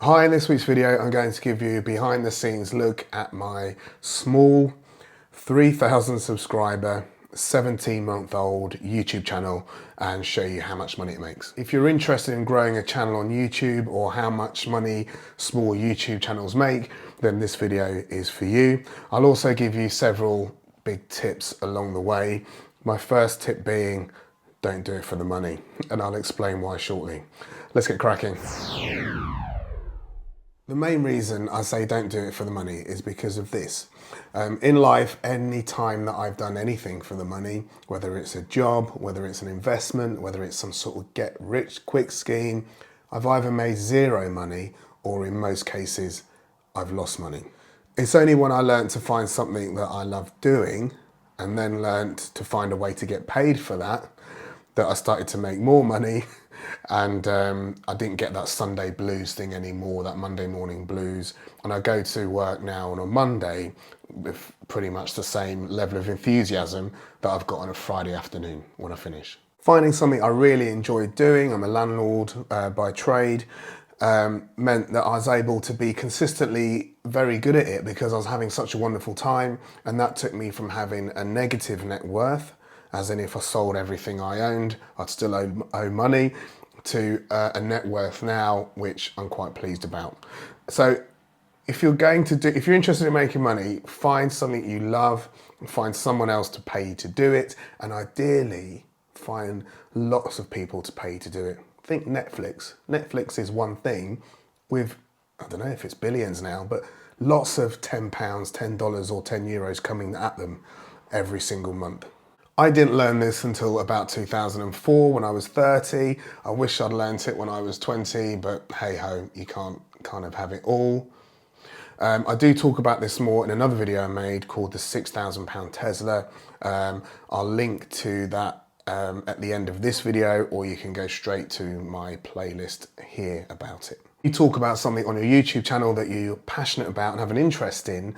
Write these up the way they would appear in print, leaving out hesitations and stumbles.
Hi, in this week's video I'm going to give you a behind the scenes look at my small 3,000 subscriber 17-month-old YouTube channel and show you how much money it makes. If you're interested in growing a channel on YouTube or how much money small YouTube channels make, then this video is for you. I'll also give you several big tips along the way. My first tip being, don't do it for the money, and I'll explain why shortly. Let's get cracking. The main reason I say don't do it for the money is because of this. In life, any time that I've done anything for the money, whether it's a job, whether it's an investment, whether it's some sort of get rich quick scheme, I've either made zero money or in most cases, I've lost money. It's only when I learned to find something that I love doing and then learned to find a way to get paid for that I started to make more money. And I didn't get that Sunday blues thing anymore, that Monday morning blues. And I go to work now on a Monday with pretty much the same level of enthusiasm that I've got on a Friday afternoon when I finish. Finding something I really enjoyed doing, I'm a landlord by trade, meant that I was able to be consistently very good at it because I was having such a wonderful time. And that took me from having a negative net worth, as in if I sold everything I owned, I'd still owe money, to a net worth now, which I'm quite pleased about. So if you're interested in making money, find something you love, find someone else to pay you to do it, and ideally find lots of people to pay you to do it. Think Netflix. Netflix is one thing with, I don't know if it's billions now, but lots of £10, $10 or €10 coming at them every single month. I didn't learn this until about 2004 when I was 30. I wish I'd learned it when I was 20, but hey ho, you can't kind of have it all. I do talk about this more in another video I made called the £6,000 Tesla. I'll link to that at the end of this video, or you can go straight to my playlist here about it. You talk about something on your YouTube channel that you're passionate about and have an interest in,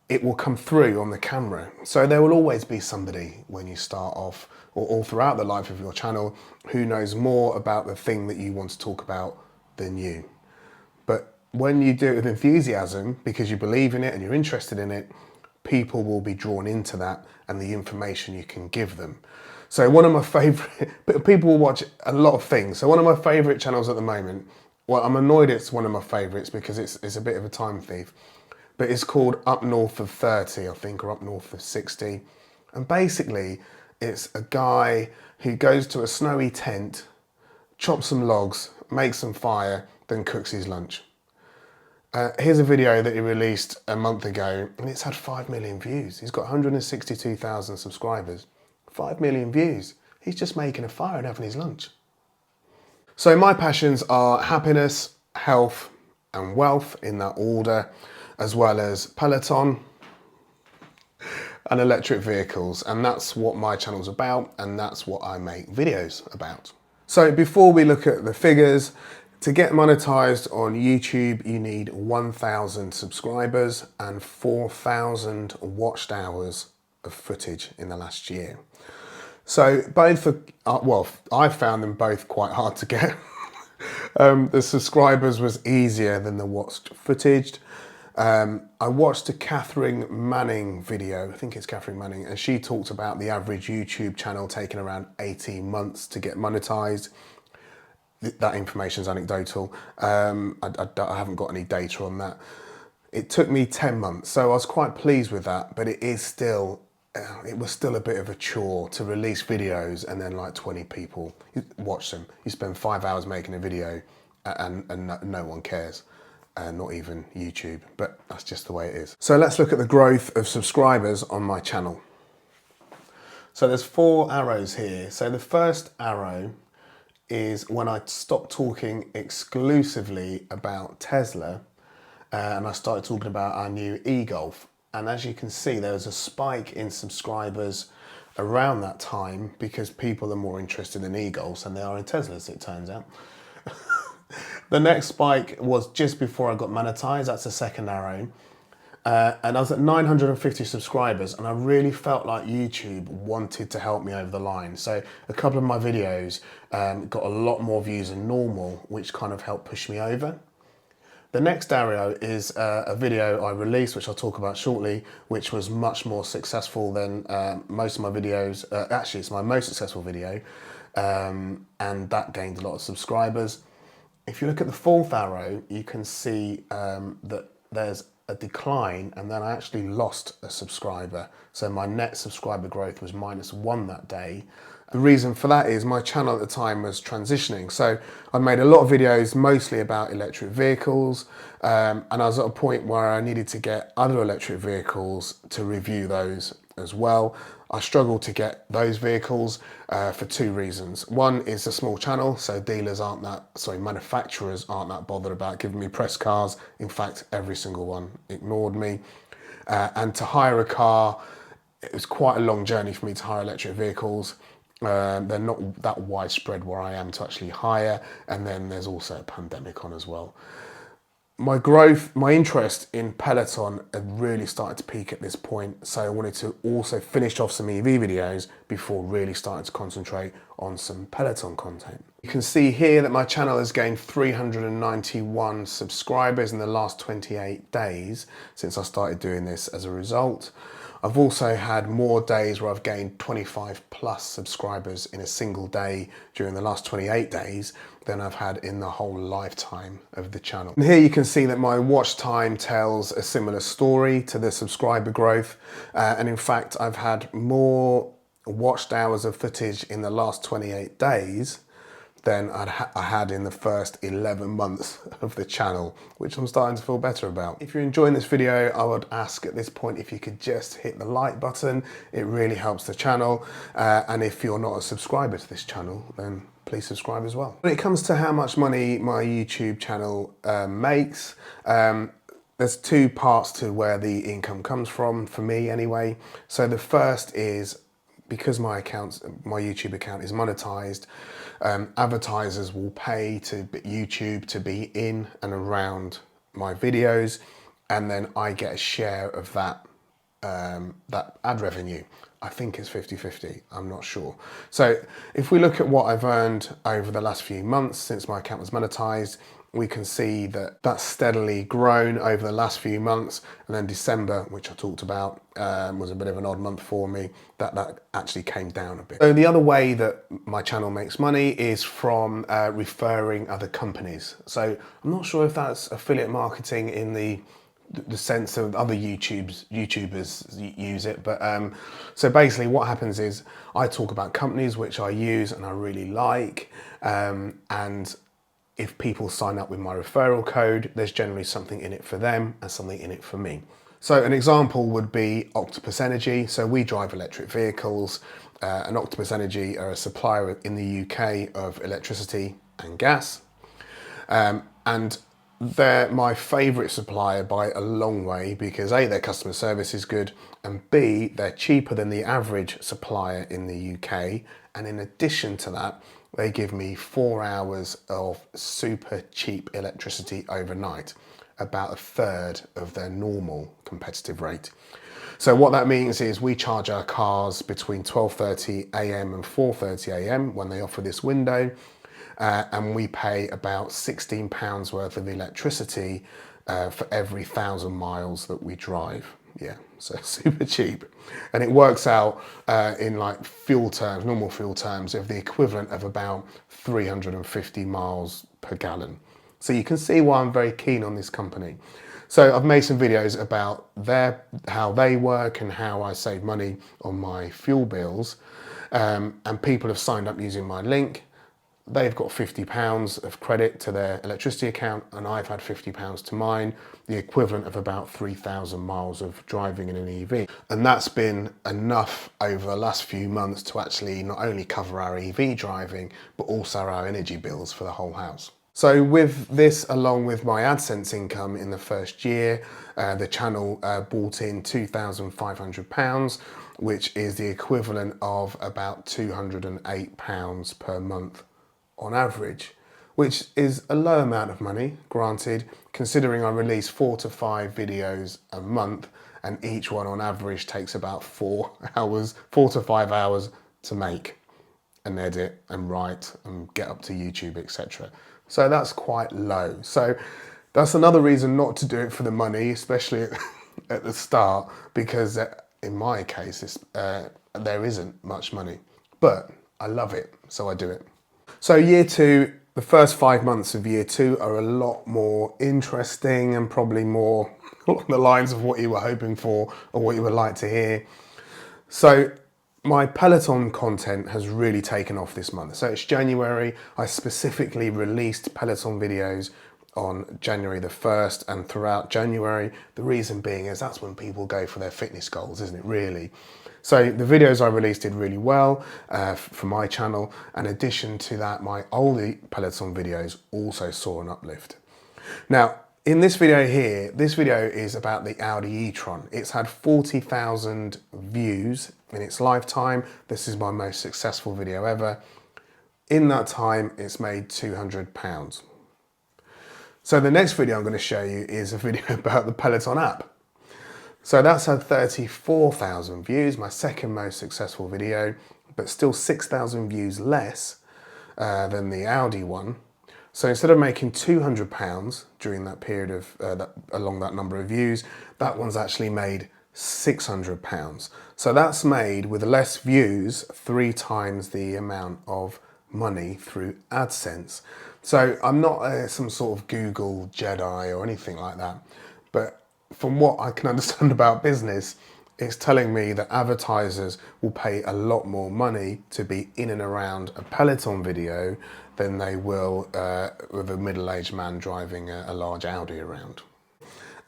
it will come through on the camera. So there will always be somebody when you start off or all throughout the life of your channel who knows more about the thing that you want to talk about than you. But when you do it with enthusiasm, because you believe in it and you're interested in it, people will be drawn into that and the information you can give them. So one of my favorite, people will watch a lot of things. So one of my favorite channels at the moment, well, I'm annoyed it's one of my favorites because it's a bit of a time thief. But it's called Up North of 30, I think, or Up North of 60. And basically, it's a guy who goes to a snowy tent, chops some logs, makes some fire, then cooks his lunch. Here's a video that he released a month ago, and it's had 5 million views. He's got 162,000 subscribers. 5 million views. He's just making a fire and having his lunch. So my passions are happiness, health, and wealth in that order, as well as Peloton and electric vehicles. And that's what my channel's about, and that's what I make videos about. So before we look at the figures, to get monetized on YouTube, you need 1,000 subscribers and 4,000 watched hours of footage in the last year. So both are, I found them both quite hard to get. The subscribers was easier than the watched footage. I watched a Catherine Manning video, I think it's Catherine Manning, and she talked about the average YouTube channel taking around 18 months to get monetized. That information's anecdotal. I haven't got any data on that. It took me 10 months, so I was quite pleased with that, but it was still a bit of a chore to release videos and then like 20 people watch them. You spend 5 hours making a video and no one cares. Not even YouTube, but that's just the way it is. So let's look at the growth of subscribers on my channel. So there's 4 arrows here. So the first arrow is when I stopped talking exclusively about Tesla and I started talking about our new e-Golf. And as you can see, there was a spike in subscribers around that time because people are more interested in e-Golfs than they are in Teslas, it turns out. The next spike was just before I got monetized. That's the second arrow. And I was at 950 subscribers and I really felt like YouTube wanted to help me over the line. So a couple of my videos got a lot more views than normal, which kind of helped push me over. The next area is a video I released, which I'll talk about shortly, which was much more successful than most of my videos. Actually, it's my most successful video, and that gained a lot of subscribers. If you look at the fourth arrow, you can see that there's a decline, and then I actually lost a subscriber. So my net subscriber growth was -1 that day. The reason for that is my channel at the time was transitioning. So I made a lot of videos mostly about electric vehicles, and I was at a point where I needed to get other electric vehicles to review those as well. I struggled to get those vehicles for two reasons. One is a small channel, so manufacturers aren't that bothered about giving me press cars. In fact, every single one ignored me. And to hire a car, it was quite a long journey for me to hire electric vehicles. They're not that widespread where I am to actually hire, and then there's also a pandemic on as well. My interest in Peloton had really started to peak at this point, so I wanted to also finish off some EV videos before really starting to concentrate on some Peloton content. You can see here that my channel has gained 391 subscribers in the last 28 days since I started doing this as a result. I've also had more days where I've gained 25 plus subscribers in a single day during the last 28 days than I've had in the whole lifetime of the channel. And here you can see that my watch time tells a similar story to the subscriber growth. And in fact, I've had more watched hours of footage in the last 28 days than I had in the first 11 months of the channel, which I'm starting to feel better about. If you're enjoying this video, I would ask at this point if you could just hit the like button. It really helps the channel. And if you're not a subscriber to this channel, then please subscribe as well. When it comes to how much money my YouTube channel makes, there's two parts to where the income comes from, for me anyway. So the first is, because my YouTube account is monetized, advertisers will pay to YouTube to be in and around my videos, and then I get a share of that ad revenue. I think it's 50-50, I'm not sure. So if we look at what I've earned over the last few months since my account was monetized, we can see that that's steadily grown over the last few months. And then December, which I talked about, was a bit of an odd month for me, that actually came down a bit. So the other way that my channel makes money is from referring other companies. So I'm not sure if that's affiliate marketing in the sense of other YouTubers use it, but so basically what happens is I talk about companies which I use and I really like, and if people sign up with my referral code, there's generally something in it for them and something in it for me. So an example would be Octopus Energy. So we drive electric vehicles, and Octopus Energy are a supplier in the UK of electricity and gas, and they're my favourite supplier by a long way because A, their customer service is good, and B, they're cheaper than the average supplier in the UK. And in addition to that, they give me 4 hours of super cheap electricity overnight, about a third of their normal competitive rate. So what that means is we charge our cars between 12:30 AM and 4:30 AM when they offer this window. And we pay about £16 worth of electricity for every 1,000 miles that we drive. Yeah, so super cheap. And it works out in like fuel terms, normal fuel terms, of the equivalent of about 350 miles per gallon. So you can see why I'm very keen on this company. So I've made some videos about how they work and how I save money on my fuel bills. And people have signed up using my link. They've got £50 of credit to their electricity account, and I've had £50 to mine, the equivalent of about 3,000 miles of driving in an EV. And that's been enough over the last few months to actually not only cover our EV driving, but also our energy bills for the whole house. So with this, along with my AdSense income in the first year, the channel brought in £2,500, which is the equivalent of about £208 per month on average, which is a low amount of money, granted, considering I release 4 to 5 videos a month, and each one on average takes about 4 to 5 hours to make and edit and write and get up to YouTube, etc. So that's quite low. So That's another reason not to do it for the money, especially at the start, because in my case, there isn't much money. But I love it, so I do it. So year two, the first 5 months of year two are a lot more interesting and probably more along the lines of what you were hoping for or what you would like to hear. So my Peloton content has really taken off this month. So it's January. I specifically released Peloton videos on January the 1st and throughout January. The reason being is that's when people go for their fitness goals, isn't it, really? So the videos I released did really well for my channel. In addition to that, my older Peloton videos also saw an uplift. Now, in this video here, this video is about the Audi e-tron. It's had 40,000 views in its lifetime. This is my most successful video ever. In that time, it's made £200. So the next video I'm going to show you is a video about the Peloton app. So that's had 34,000 views, my second most successful video, but still 6,000 views less than the Audi one. So instead of making £200 during that period of, along that number of views, that one's actually made £600. So that's made with less views, 3 times the amount of money through AdSense. So I'm not some sort of Google Jedi or anything like that, but from what I can understand about business, it's telling me that advertisers will pay a lot more money to be in and around a Peloton video than they will with a middle-aged man driving a large Audi around.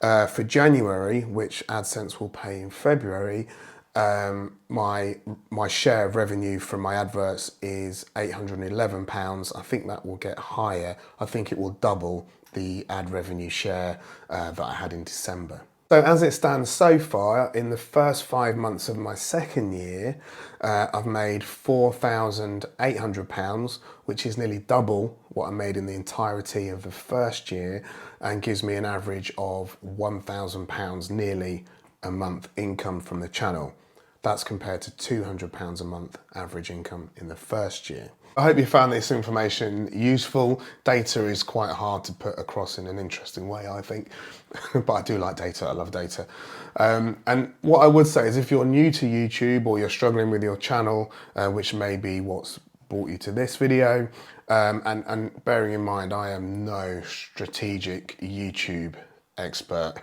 For January, which AdSense will pay in February, my share of revenue from my adverts is £811. I think that will get higher. I think it will double the ad revenue share that I had in December. So as it stands so far, in the first 5 months of my second year, I've made £4,800, which is nearly double what I made in the entirety of the first year and gives me an average of £1,000 nearly a month income from the channel. That's compared to £200 a month average income in the first year. I hope you found this information useful. Data is quite hard to put across in an interesting way, I think, but I do like data, I love data. And what I would say is if you're new to YouTube or you're struggling with your channel, which may be what's brought you to this video, and bearing in mind I am no strategic YouTube expert,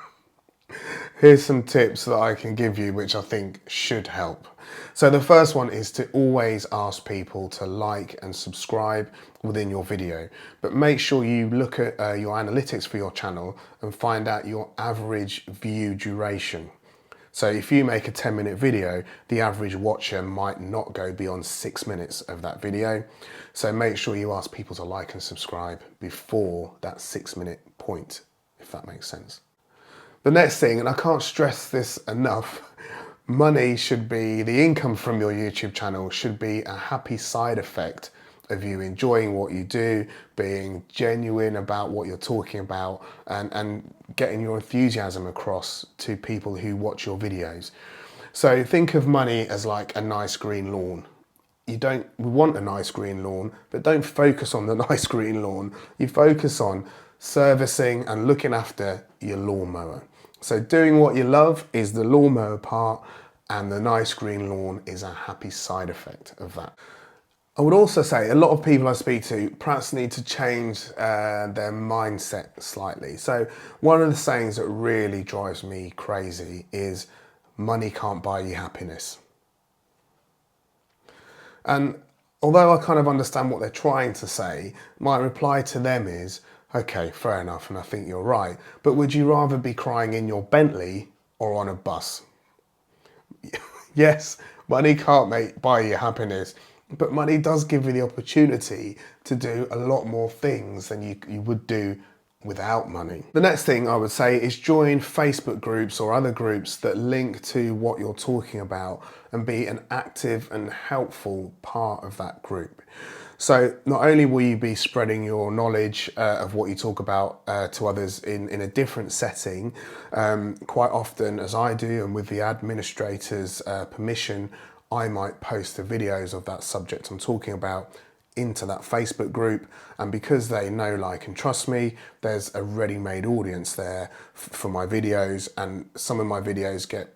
here's some tips that I can give you which I think should help. So the first one is to always ask people to like and subscribe within your video, but make sure you look at your analytics for your channel and find out your average view duration. So if you make a 10-minute video, the average watcher might not go beyond 6 minutes of that video. So make sure you ask people to like and subscribe before that 6-minute point, if that makes sense. The next thing, and I can't stress this enough, money should be, the income from your YouTube channel should be a happy side effect of you enjoying what you do, being genuine about what you're talking about, and getting your enthusiasm across to people who watch your videos. So think of money as like a nice green lawn. We want a nice green lawn, but don't focus on the nice green lawn. You focus on servicing and looking after your lawnmower. So doing what you love is the lawnmower part, and the nice green lawn is a happy side effect of that. I would also say a lot of people I speak to perhaps need to change their mindset slightly. So one of the sayings that really drives me crazy is money can't buy you happiness. And although I kind of understand what they're trying to say, my reply to them is, okay, fair enough, and I think you're right, but would you rather be crying in your Bentley or on a bus? Yes, money can't buy you happiness, but money does give you the opportunity to do a lot more things than you would do without money. The next thing I would say is join Facebook groups or other groups that link to what you're talking about and be an active and helpful part of that group. So not only will you be spreading your knowledge of what you talk about to others in a different setting, quite often as I do and with the administrator's permission, I might post the videos of that subject I'm talking about into that Facebook group, and because they know, like, and trust me, there's a ready-made audience there for my videos, and some of my videos get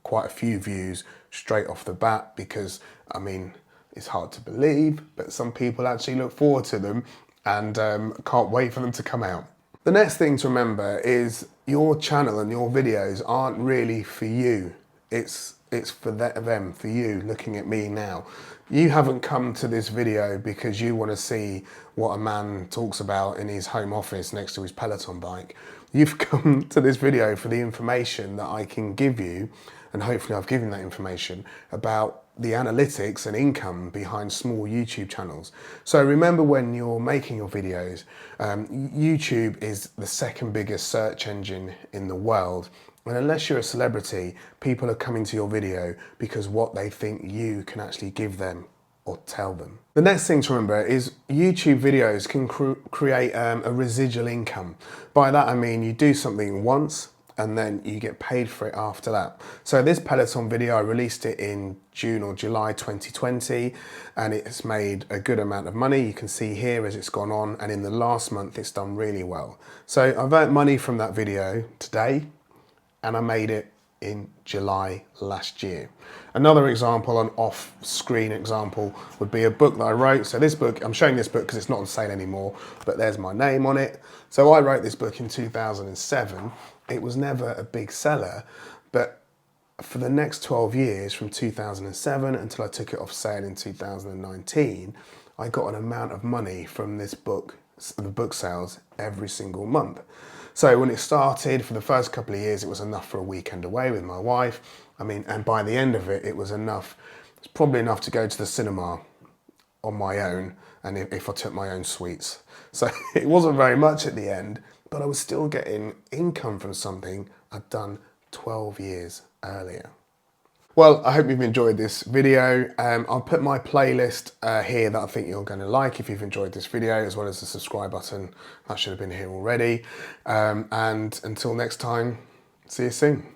quite a few views straight off the bat because, I mean, it's hard to believe, but some people actually look forward to them and can't wait for them to come out. The next thing to remember is your channel and your videos aren't really for you. It's for them, for you looking at me now. You haven't come to this video because you want to see what a man talks about in his home office next to his Peloton bike. You've come to this video for the information that I can give you, and hopefully I've given that information about the analytics and income behind small YouTube channels. So remember, when you're making your videos, YouTube is the second biggest search engine in the world. And unless you're a celebrity, people are coming to your video because what they think you can actually give them or tell them. The next thing to remember is YouTube videos can create a residual income. By that I mean you do something once and then you get paid for it after that. So this Peloton video, I released it in June or July 2020, and it's made a good amount of money. You can see here as it's gone on, and in the last month it's done really well. So I've earned money from that video today, and I made it in July last year. Another example, an off-screen example, would be a book that I wrote. So this book, I'm showing this book because it's not on sale anymore, but there's my name on it. So I wrote this book in 2007. It was never a big seller, but for the next 12 years, from 2007 until I took it off sale in 2019, I got an amount of money from this book, the book sales, every single month. So when it started, for the first couple of years, it was enough for a weekend away with my wife. I mean, and by the end of it, it was enough. It's probably enough to go to the cinema on my own, and if I took my own sweets. So it wasn't very much at the end, but I was still getting income from something I'd done 12 years earlier. Well, I hope you've enjoyed this video. I'll put my playlist here that I think you're going to like if you've enjoyed this video, as well as the subscribe button. That should have been here already. And until next time, see you soon.